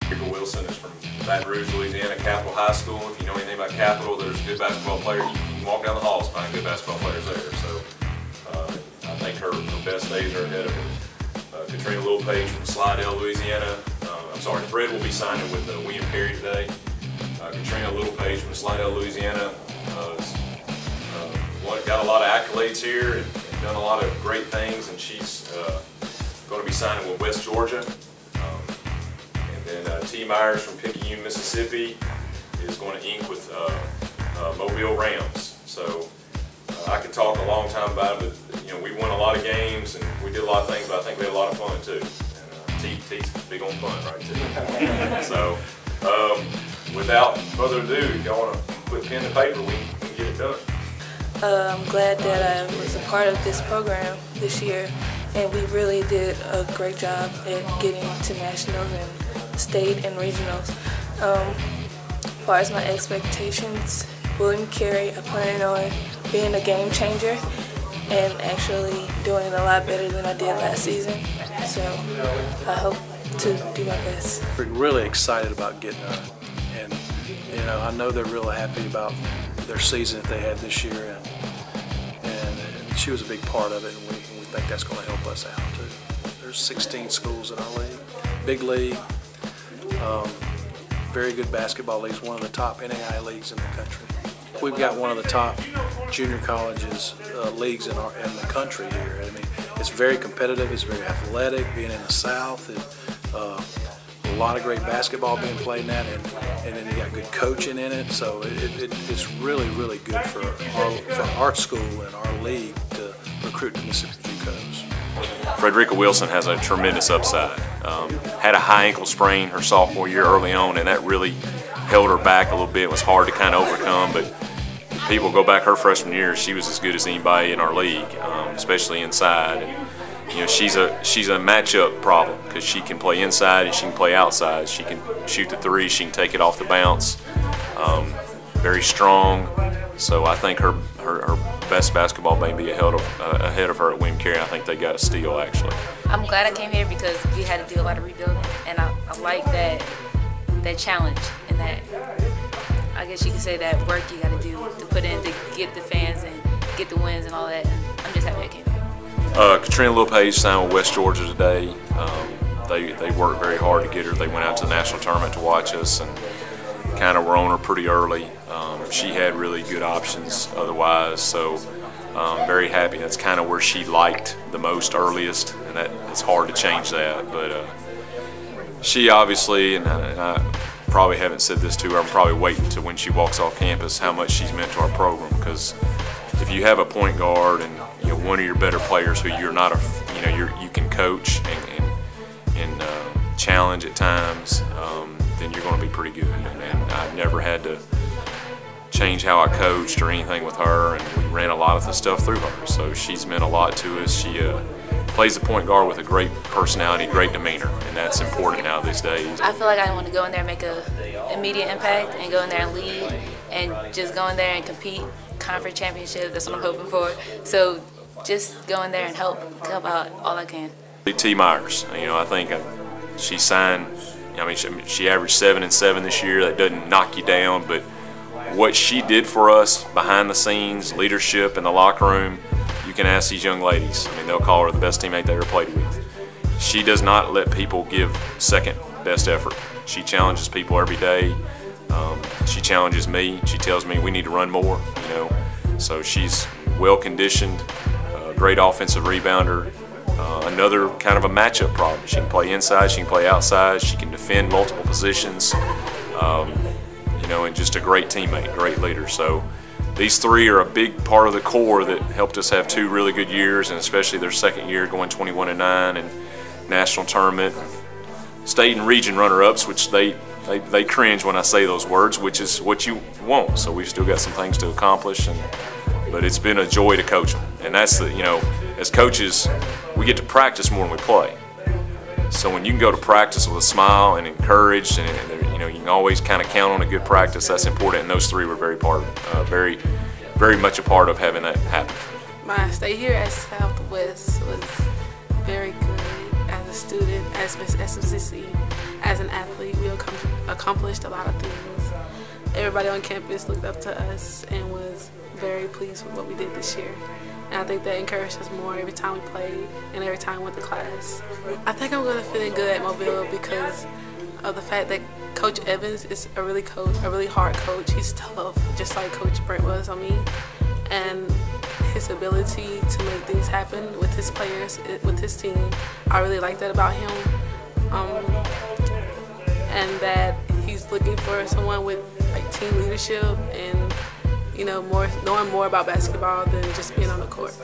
Frederica Wilson is from Baton Rouge, Louisiana, Capital High School. If you know anything about Capital, there's good basketball players. You can walk down the halls and find good basketball players there. So I think her best days are ahead of her. Katrina Littlepage from Slidell, Louisiana. Fred will be signing with William Carey today. Katrina Littlepage from Slidell, Louisiana. Got a lot of accolades here and done a lot of great things, and she's going to be signing with West Georgia. And then T. Myers from Picayune, Mississippi is going to ink with Mobile Rams. So I could talk a long time about it, but we won a lot of games and we did a lot of things, but I think we had a lot of fun too. And T's big on fun, right, too. So without further ado, if y'all want to put pen to paper, we can get it done. I'm glad that I was a part of this program this year, and we really did a great job at getting to nationals and state and regionals. As far as my expectations, William Carey, I plan on being a game changer and actually doing a lot better than I did last season. So I hope to do my best. We're really excited about getting her, and I know they're really happy about their season that they had this year, and she was a big part of it, and we think that's going to help us out too. There's 16 schools in our league, big league, very good basketball leagues, one of the top NAIA leagues in the country. We've got one of the top junior colleges leagues in the country here. I mean, it's very competitive, it's very athletic, being in the South. A lot of great basketball being played in that, and then you got good coaching in it, so it's really, really good for our school and our league to recruit the Mississippi JUCOs. Frederica Wilson has a tremendous upside. Had a high ankle sprain her sophomore year early on, and that really held her back a little bit. It was hard to kind of overcome, but if people go back her freshman year, she was as good as anybody in our league, especially inside. And, she's a matchup problem because she can play inside and she can play outside. She can shoot the three, she can take it off the bounce. Very strong. So I think her best basketball may be ahead of her at William Carey. I think they got a steal actually. I'm glad I came here because we had to do a lot of rebuilding, and I like that challenge and that, I guess you could say, that work you got to do to put in to get the fans and get the wins and all that. And I'm just happy I came here. Katrina Littlepage signed with West Georgia today. They worked very hard to get her. They went out to the national tournament to watch us and kind of were on her pretty early. She had really good options otherwise, so very happy. That's kind of where she liked the most earliest, and it's hard to change that. But she obviously, and I probably haven't said this to her, I'm probably waiting to when she walks off campus how much she's meant to our program, because if you have a point guard and one of your better players who you're not you can coach and challenge at times, then you're going to be pretty good. And I've never had to change how I coached or anything with her, and we ran a lot of the stuff through her. So she's meant a lot to us. She plays the point guard with a great personality, great demeanor, and that's important now these days. I feel like I want to go in there and make an immediate impact and go in there and lead and just go in there and compete. Conference championship, that's what I'm hoping for. So just go in there and help out all I can. T. Myers, I think she signed, she averaged 7 and 7 this year. That doesn't knock you down, but what she did for us behind the scenes, leadership in the locker room, you can ask these young ladies. They'll call her the best teammate they ever played with. She does not let people give second best effort. She challenges people every day. She challenges me. She tells me we need to run more, So she's well conditioned, great offensive rebounder, another kind of a matchup problem. She can play inside, she can play outside, she can defend multiple positions, and just a great teammate, great leader. So these three are a big part of the core that helped us have 2 really good years, and especially their second year going 21-9 and national tournament, state and region runner-ups, which they cringe when I say those words, which is what you want. So we've still got some things to accomplish, but it's been a joy to coach them. And that's as coaches, we get to practice more than we play. So when you can go to practice with a smile and encouraged, and you can always kind of count on a good practice, that's important. And those three were very much a part of having that happen. My stay here at Southwest was very good. As a student, as Miss SMCC, as an athlete, we accomplished a lot of things. Everybody on campus looked up to us and was very pleased with what we did this year. And I think that encouraged us more every time we played and every time we went to class. I think I'm going to fit in good at Mobile because of the fact that Coach Evans is a really hard coach. He's tough, just like Coach Brent was on me. And his ability to make things happen with his players, with his team, I really like that about him. And that he's looking for someone with like team leadership and knowing more about basketball than just being on the court.